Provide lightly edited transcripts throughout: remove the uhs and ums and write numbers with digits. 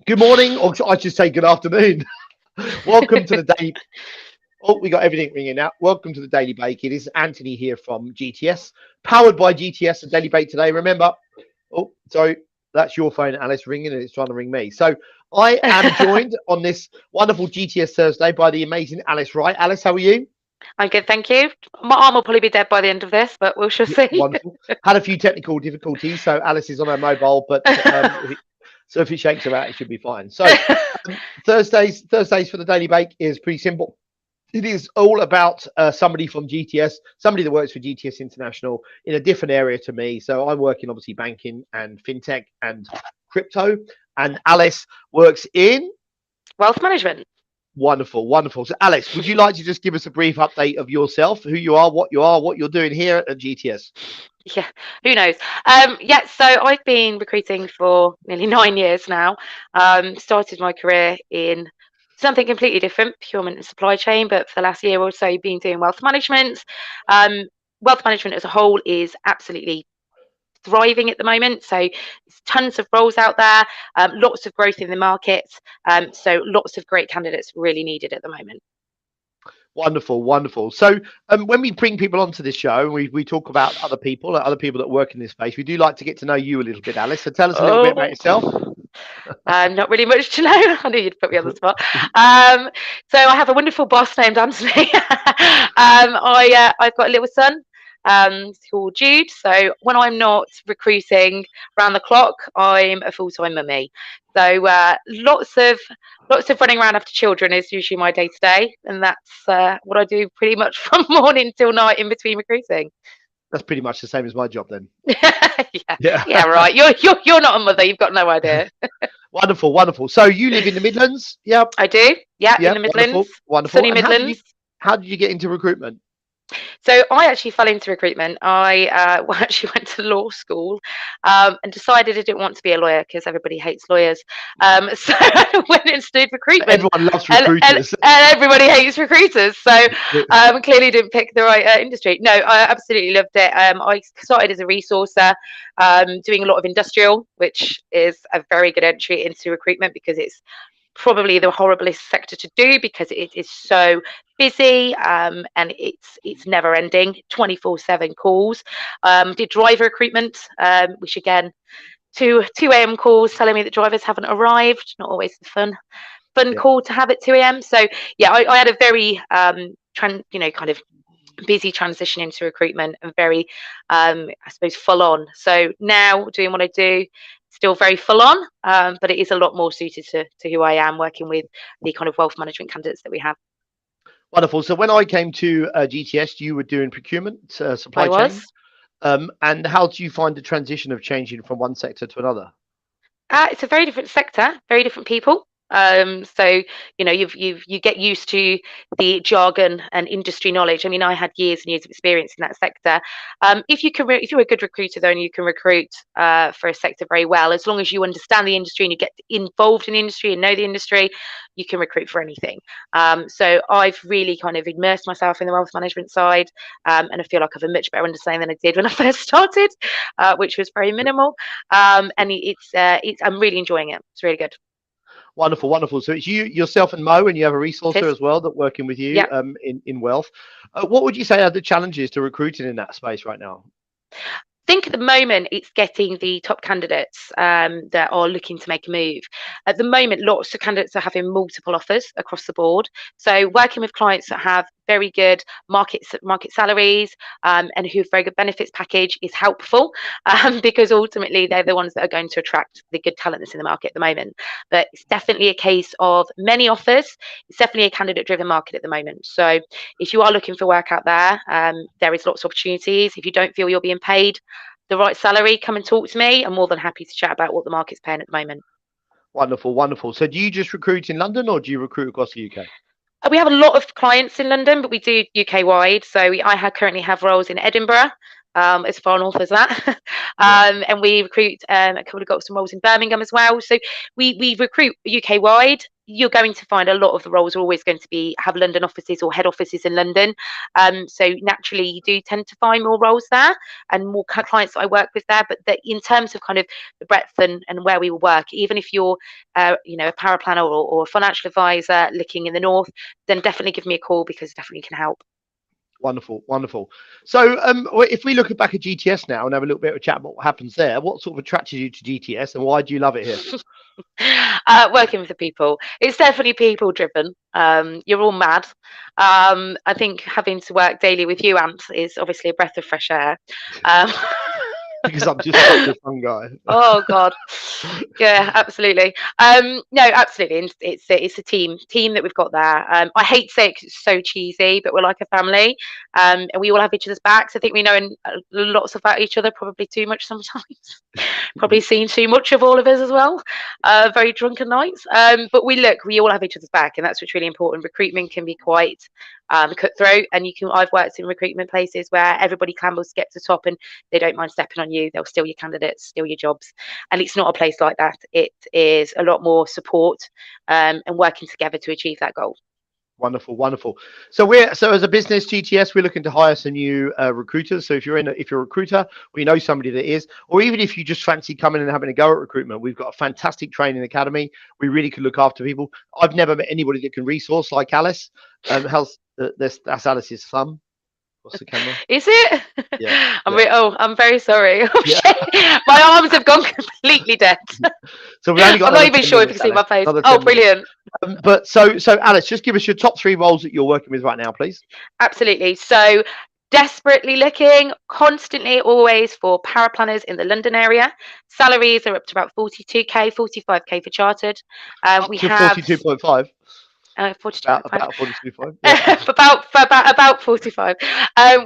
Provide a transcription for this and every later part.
Good morning, or I should say good afternoon. Welcome to the daily. Oh, we got everything ringing now. Welcome to the Daily Bake. It is Anthony here from GTS, powered by GTS. The Daily Bake today. Remember, oh, sorry, that's your phone, Alice, ringing, and it's trying to ring me. So I am joined on this wonderful GTS Thursday by the amazing Alice Wright. Alice, how are you? I'm good, thank you. My arm will probably be dead by the end of this, but we'll shall Yeah, see. wonderful. Had a few technical difficulties, so Alice is on her mobile, but so if it shakes her out, it should be fine. So Thursdays for the Daily Bake is pretty simple. It is all about somebody from GTS, somebody that works for GTS International in a different area to me. So I'm working obviously banking and fintech and crypto, and Alice works in Wealth management. wonderful, wonderful. So Alice, would you like to just give us a brief update of yourself, who you are, what you're doing here at GTS? Yeah, who knows? Yeah, so I've been recruiting for nearly 9 years now. Started my career in something completely different, procurement and supply chain, but for the last year or so, been doing wealth management. Um, Wealth management as a whole is absolutely thriving at the moment. So there's tons of roles out there, lots of growth in the market. So lots of great candidates really needed at the moment. Wonderful, wonderful. So, when we bring people onto this show, and we talk about other people that work in this space, we do like to get to know you a little bit, Alice. So, tell us a little bit about Oh, yourself. not really much to know. I knew you'd put me on the spot. So I have a wonderful boss named Anthony. I've got a little son called Jude. So when I'm not recruiting round the clock, I'm a full-time mummy. So lots of running around after children is usually my day to day, and that's what I do pretty much from morning till night in between recruiting. That's pretty much the same as my job, then. Yeah, Yeah. yeah, right. You're not a mother. You've got no idea. Wonderful, wonderful. So, you live in the Midlands? Yep, I do. Yeah, in yep. the Midlands, Wonderful, wonderful. sunny And Midlands. how did you get into recruitment? So I actually fell into recruitment. I actually went to law school and decided I didn't want to be a lawyer because everybody hates lawyers. So I went and studied recruitment, Everyone loves and recruiters. everybody hates recruiters. So clearly didn't pick the right industry. No, I absolutely loved it. I started as a resourcer, doing a lot of industrial, which is a very good entry into recruitment because it's probably the horriblest sector to do because it is so busy, and it's never ending 24/7 calls. Did driver recruitment, which again, 2 a.m. calls telling me that drivers haven't arrived, not always the fun Yeah, call to have at 2 a.m. So yeah, I had a very kind of busy transition into recruitment and very I suppose full on. So now doing what I do, still very full on, but it is a lot more suited to who I am, working with the kind of wealth management candidates that we have. wonderful. So, when I came to GTS, you were doing procurement, I supply chain. was. And how do you find the transition of changing from one sector to another? It's a very different sector, very different people. So you get used to the jargon and industry knowledge. I mean, I had years and years of experience in that sector. If you're a good recruiter, though, and you can recruit for a sector very well, as long as you understand the industry and you get involved in the industry and know the industry, you can recruit for anything. So I've really kind of immersed myself in the wealth management side, and I feel like I've a much better understanding than I did when I first started, which was very minimal. And it's I'm really enjoying it. It's really good. Wonderful, wonderful. So it's you, yourself, and Mo, and you have a It resourcer is. as well that working with you Yeah. in wealth. What would you say are the challenges to recruiting in that space right now? Think at the moment it's getting the top candidates that are looking to make a move. At the moment, lots of candidates are having multiple offers across the board. So working with clients that have very good market salaries, and who have very good benefits package is helpful, because ultimately they're the ones that are going to attract the good talent that's in the market at the moment. But it's definitely a case of many offers. It's definitely a candidate driven market at the moment. So if you are looking for work out there, there is lots of opportunities. If you don't feel you're being paid the right salary, come and talk to me. I'm more than happy to chat about what the market's paying at the moment. Wonderful, wonderful. So do you just recruit in London or do you recruit across the UK? We have a lot of clients in London, but we do UK wide. So currently have roles in Edinburgh, as far north as that, Yeah. and we recruit. A couple of got some roles in Birmingham as well. So we recruit UK wide. you're going to find a lot of the roles are always going to have London offices or head offices in London. So naturally, you do tend to find more roles there and more clients that I work with there. But in terms of kind of the breadth and where we will work, even if you're, a power planner or a financial advisor looking in the north, then definitely give me a call because definitely can help. Wonderful, wonderful. So if we look back at GTS now and have a little bit of a chat about what happens there, what sort of attracted you to GTS and why do you love it here? Working with the people, it's definitely people driven. You're all mad. I think having to work daily with you, Ant, is obviously a breath of fresh air. Because I'm just such a fun guy. Oh God, yeah, absolutely. No, absolutely. And it's a team that we've got there. I hate to say it 'cause it's so cheesy, but we're like a family, and we all have each other's backs. I think we know lots about each other, probably too much sometimes. Probably seen too much of all of us as well. Very drunken nights. But we all have each other's back, and that's what's really important. Recruitment can be quite cutthroat, and I've worked in recruitment places where everybody clambers to get to the top, and they don't mind stepping on you. They'll steal your candidates, steal your jobs, and it's not a place like that. It is a lot more support and working together to achieve that goal. Wonderful, wonderful. So as a business, GTS, we're looking to hire some new recruiters. So if you're a recruiter, or you know somebody that is, or even if you just fancy coming and having a go at recruitment, we've got a fantastic training academy. We really can look after people. I've never met anybody that can resource like Alice. That's Alice's thumb. What's the camera? Is it? Yeah. I'm very sorry. Yeah. My arms have gone completely dead. So we've only got. I'm not even sure if you can see my face. Oh, brilliant. But so Alice, just give us your top 3 roles that you're working with right now, please. Absolutely. So desperately looking constantly always for power planners in the London area. Salaries are up to about 42k, 45k for chartered. We have 42.5. 42.5. About 42.5. Yeah. about 45.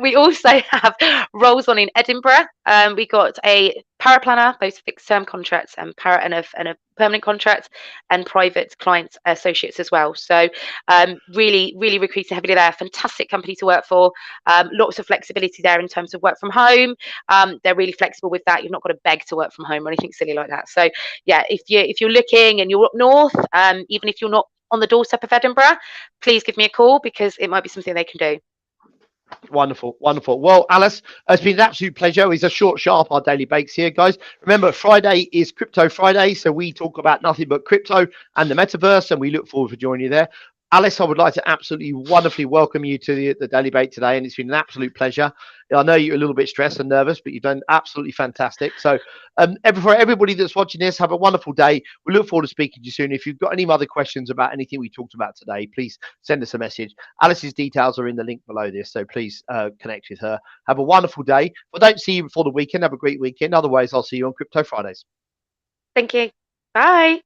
We also have roles on in Edinburgh. We got a power planner, both fixed term contracts and a permanent contract, and private client associates as well. So really recruiting heavily there. Fantastic company to work for. Lots of flexibility there in terms of work from home. They're really flexible with that. You've not got to beg to work from home or anything silly like that. So yeah, if you're looking and you're up north, even if you're not on the doorstep of Edinburgh, please give me a call because it might be something they can do. Wonderful, wonderful. Well, Alice, it's been an absolute pleasure. It's a short, sharp, our daily bakes here, guys. Remember, Friday is Crypto Friday, so we talk about nothing but crypto and the metaverse, and we look forward to joining you there. Alice, I would like to absolutely wonderfully welcome you to the Daily Bake today, and it's been an absolute pleasure. I know you're a little bit stressed and nervous, but you've done absolutely fantastic. So for everybody that's watching this, have a wonderful day. We look forward to speaking to you soon. If you've got any other questions about anything we talked about today, please send us a message. Alice's details are in the link below this, so please connect with her. Have a wonderful day. If I don't see you before the weekend, have a great weekend. Otherwise, I'll see you on Crypto Fridays. Thank you. Bye.